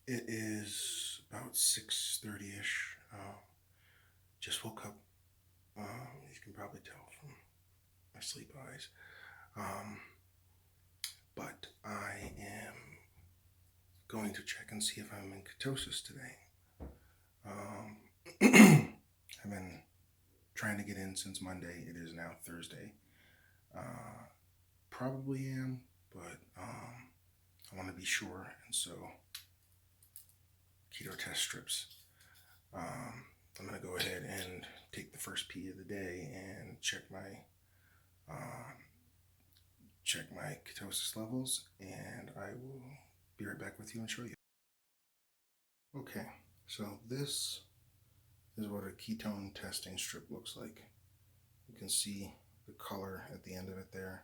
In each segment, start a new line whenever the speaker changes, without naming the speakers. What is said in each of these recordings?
It is about 6:30ish. Just woke up. You can probably tell from my sleep eyes. Um, but I am going to check and see if I'm in ketosis today. Um, I've been trying to get in since Monday. It is now Thursday. Uh, Probably am, but I want to be sure, and so keto test strips. Um, I'm going to go ahead and take the first pee of the day and uh, check my ketosis levels, and I will be right back with you and show you. Okay, so this is what a ketone testing strip looks like. You can see the color at the end of it there.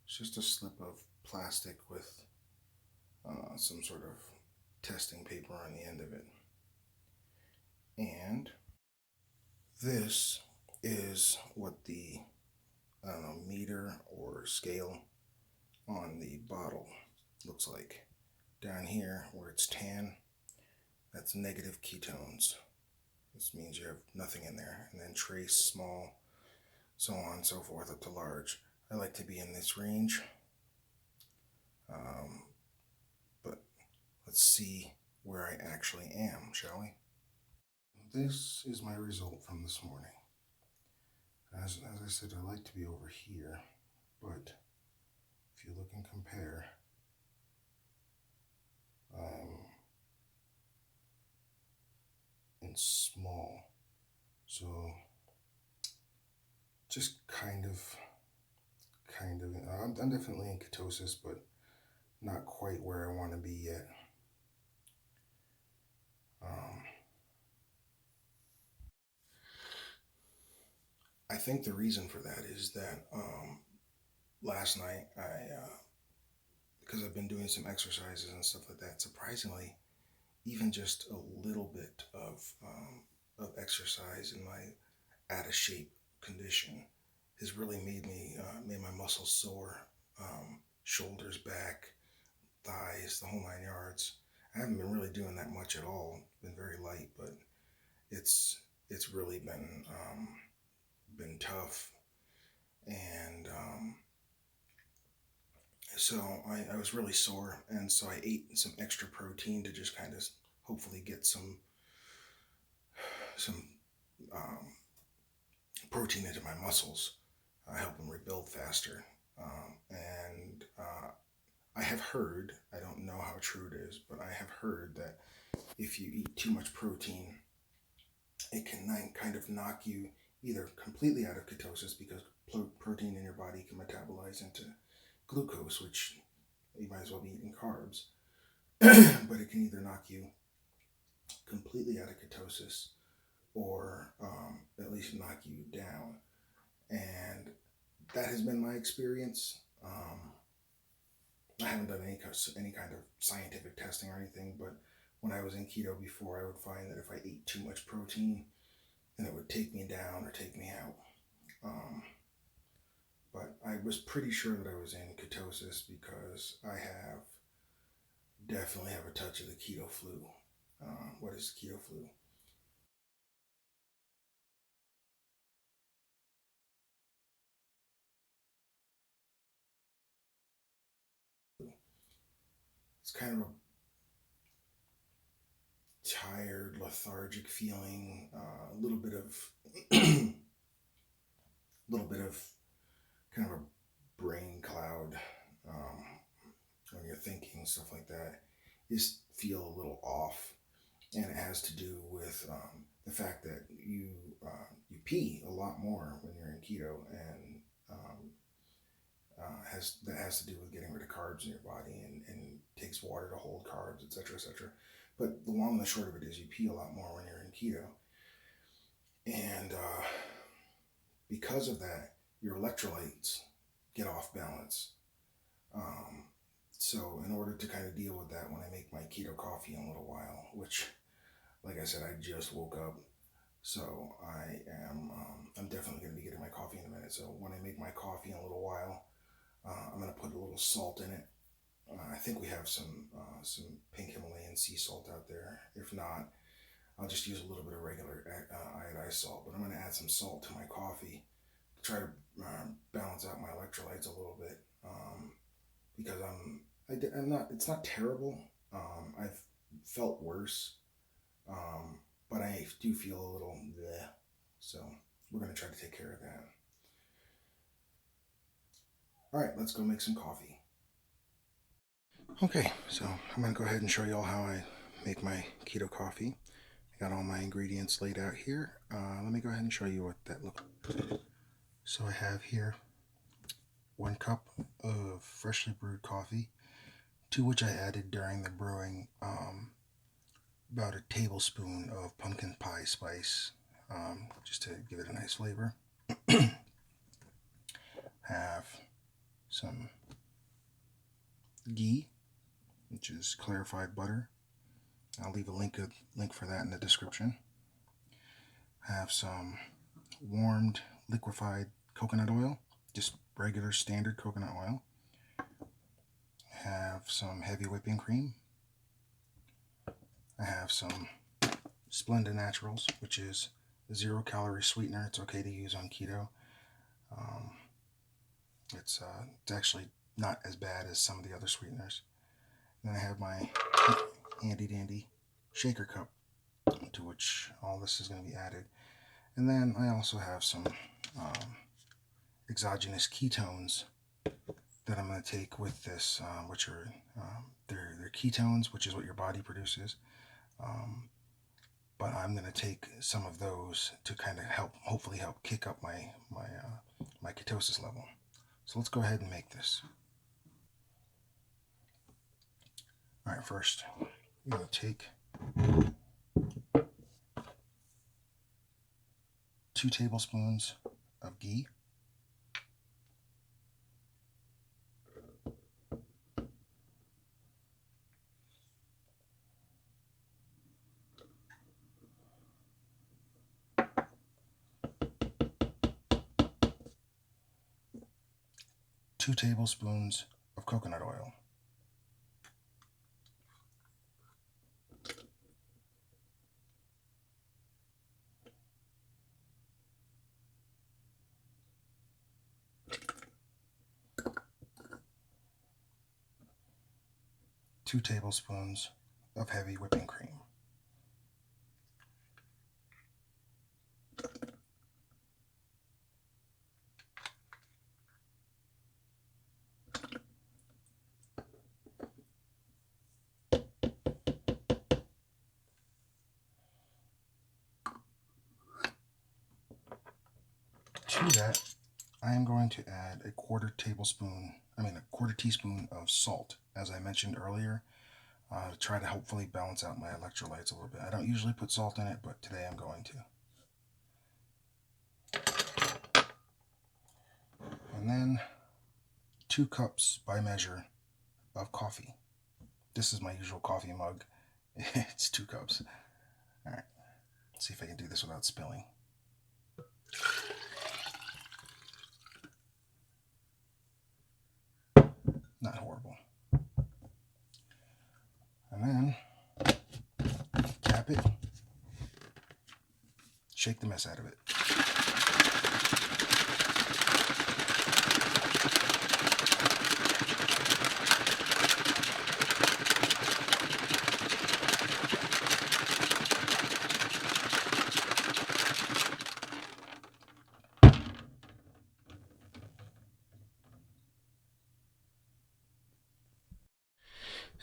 It's just a slip of plastic with some sort of testing paper on the end of it. And this is what the, I don't know, meter or scale on the bottle looks like. Down here where it's tan, that's negative ketones. This means you have nothing in there. And then trace, small, so on and so forth up to large. I like to be in this range. But let's see where I actually am, shall we? This is my result from this morning. As I said, I like to be over here, but if you look and compare, in small. So just kind of, I'm definitely in ketosis, but not quite where I want to be yet. Um, I think the reason for that is that last night because I've been doing some exercises and stuff like that, surprisingly, even just a little bit of exercise in my out of shape condition has really made my muscles sore, shoulders, back, thighs, the whole 9 yards. I haven't been really doing that much at all. Been very light, but it's it's really been tough, and so I was really sore, and so I ate some extra protein to just kind of hopefully get some um, protein into my muscles, help them rebuild faster. And I have heard, I don't know how true it is, but I have heard that if you eat too much protein, it can kind of knock you either completely out of ketosis because protein in your body can metabolize into glucose, which you might as well be eating carbs. But it can either knock you completely out of ketosis or at least knock you down. And that has been my experience. I haven't done any kind of scientific testing or anything, but when I was in keto before, I would find that if I ate too much protein, then it would take me down or take me out. Um, but I was pretty sure that I was in ketosis because I definitely have a touch of the keto flu. What is keto flu? It's kind of a tired, lethargic feeling, a little bit of kind of a brain cloud um, when you're thinking stuff like that. You just feel a little off, and it has to do with the fact that you pee a lot more when you're in keto, and has to do with getting rid of carbs in your body and takes water to hold carbs, etc., etc. But the long and the short of it is you pee a lot more when you're in keto, and because of that, your electrolytes get off balance. Um, so in order to kind of deal with that, when I make my keto coffee in a little while, which, like I said, I just woke up, so I'm definitely going to be getting my coffee in a minute. So when I make my coffee in a little while, I'm going to put a little salt in it, I think we have some pink Himalayan sea salt out there. If not, I'll just use a little bit of regular iodized salt. But I'm going to add some salt to my coffee to try to balance out my electrolytes a little bit. Because I'm not. It's not terrible. I've felt worse, um, but I do feel a little bleh. So we're going to try to take care of that. All right, let's go make some coffee. Okay, so I'm going to go ahead and show you all how I make my keto coffee. I got all my ingredients laid out here. Let me go ahead and show you what that looks like. So I have here 1 cup of freshly brewed coffee, to which I added during the brewing about a tablespoon of pumpkin pie spice, just to give it a nice flavor. Have some ghee, which is clarified butter. I'll leave a link for that in the description. Have some warmed liquefied coconut oil, just regular standard coconut oil. Have some heavy whipping cream. I have some Splenda Naturals, which is a 0-calorie sweetener. It's okay to use on keto. It's actually not as bad as some of the other sweeteners. Then I have my handy dandy shaker cup, to which all this is going to be added. And then I also have some exogenous ketones that I'm going to take with this, which are they're ketones, which is what your body produces. But I'm going to take some of those to kind of hopefully help kick up my ketosis level. So let's go ahead and make this. All right, first you're going to take 2 tablespoons of ghee. 2 tablespoons of coconut oil. 2 tablespoons of heavy whipping cream. To that, I am going to add a quarter teaspoon of salt, as I mentioned earlier, to try to hopefully balance out my electrolytes a little bit. I don't usually put salt in it, but today I'm going to. And then 2 cups by measure of coffee. This is my usual coffee mug. It's 2 cups. All right, let's see if I can do this without spilling. Not horrible. And then tap it, shake the mess out of it.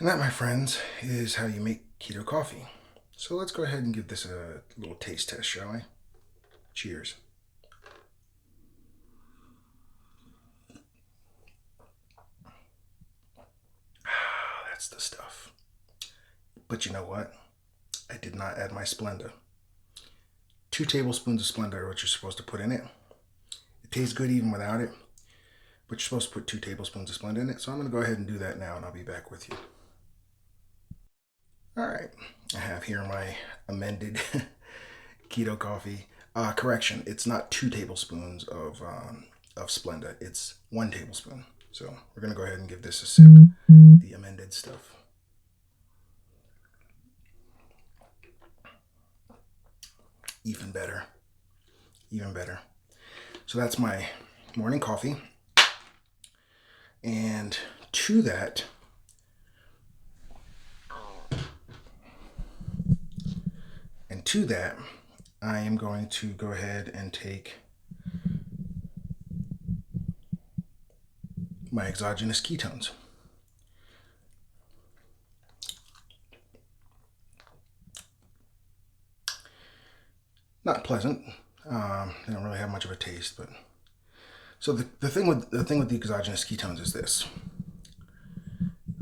And that, my friends, is how you make keto coffee. So let's go ahead and give this a little taste test, shall we? Cheers. That's the stuff. But you know what? I did not add my Splenda. 2 tablespoons of Splenda are what you're supposed to put in it. It tastes good even without it, but you're supposed to put 2 tablespoons of Splenda in it. So I'm going to go ahead and do that now, and I'll be back with you. All right, I have here my amended keto coffee. Correction, it's not 2 tablespoons of Splenda. It's 1 tablespoon. So we're going to go ahead and give this a sip. the amended stuff. Even better. Even better. So that's my morning coffee. And to that, I am going to go ahead and take my exogenous ketones. Not pleasant. They don't really have much of a taste, but so the thing with the exogenous ketones is this.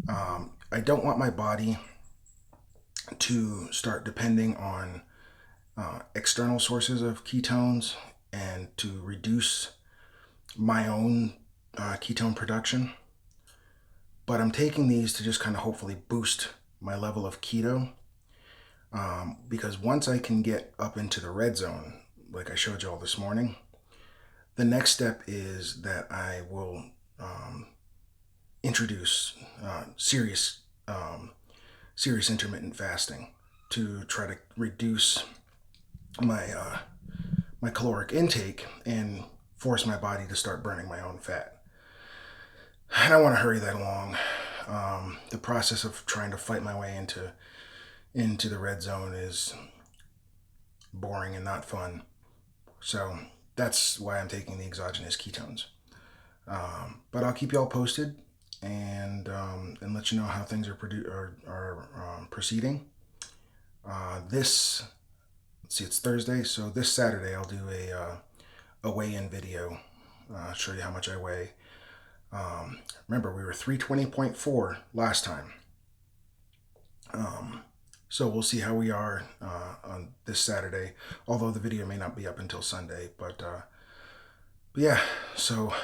I don't want my body to start depending on external sources of ketones and to reduce my own ketone production. But I'm taking these to just kind of hopefully boost my level of keto, because once I can get up into the red zone, like I showed you all this morning, the next step is that I will introduce serious intermittent fasting to try to reduce my my caloric intake and force my body to start burning my own fat. I don't want to hurry that along. The process of trying to fight my way into the red zone is boring and not fun. So that's why I'm taking the exogenous ketones. But I'll keep y'all posted and let you know how things are proceeding. Let's see, it's Thursday, so this Saturday I'll do a weigh-in video. Show you how much I weigh. Remember, we were 320.4 last time. So we'll see how we are on this Saturday, although the video may not be up until Sunday. But yeah, so